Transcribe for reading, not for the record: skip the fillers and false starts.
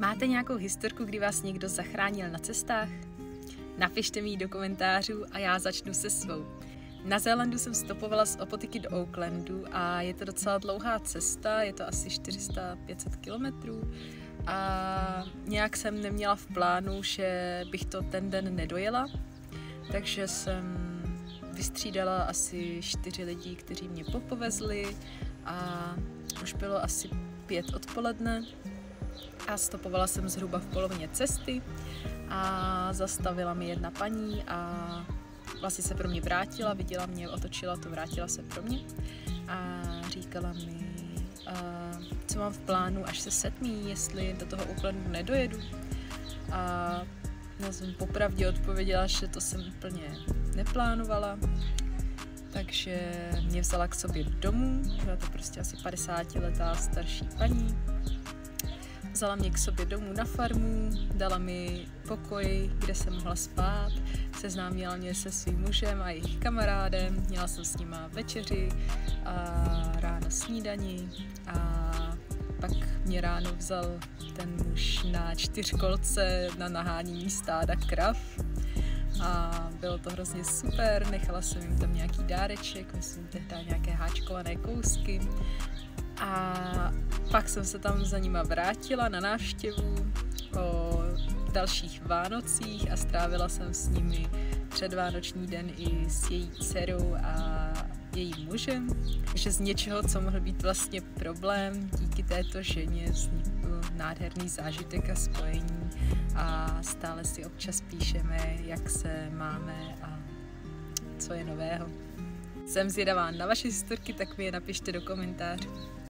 Máte nějakou historku, kdy vás někdo zachránil na cestách? Napište mi ji do komentářů a já začnu se svou. Na Zélandu jsem stopovala z Opotiky do Aucklandu a je to docela dlouhá cesta, je to asi 400-500 kilometrů a nějak jsem neměla v plánu, že bych to ten den nedojela, takže jsem vystřídala asi 4 lidí, kteří mě popovezli a už bylo asi 5 odpoledne a stopovala jsem zhruba v polovině cesty a zastavila mi jedna paní a vlastně se pro mě vrátila, viděla mě, otočila to, vrátila se pro mě a říkala mi, co mám v plánu, až se setmí, jestli do toho Aucklandu nedojedu. A já jsem popravdě odpověděla, že to jsem úplně neplánovala, takže mě vzala k sobě domů, byla to prostě asi 50letá starší paní. Vzala mě k sobě domů na farmu, dala mi pokoj, kde jsem mohla spát, seznámila mě se svým mužem a jejich kamarádem, měla jsem s nima večeři a ráno snídani a pak mě ráno vzal ten muž na 4kolce na nahánění stáda krav a bylo to hrozně super, nechala jsem jim tam nějaký dáreček, myslím tehdy nějaké háčkované kousky. A pak jsem se tam za nima vrátila na návštěvu o dalších Vánocích a strávila jsem s nimi předvánoční den i s její dcerou a jejím mužem. Takže z něčeho, co mohl být vlastně problém, díky této ženě vznikl nádherný zážitek a spojení a stále si občas píšeme, jak se máme a co je nového. Jsem zvědavá na vaše historky, tak mi je napište do komentářů.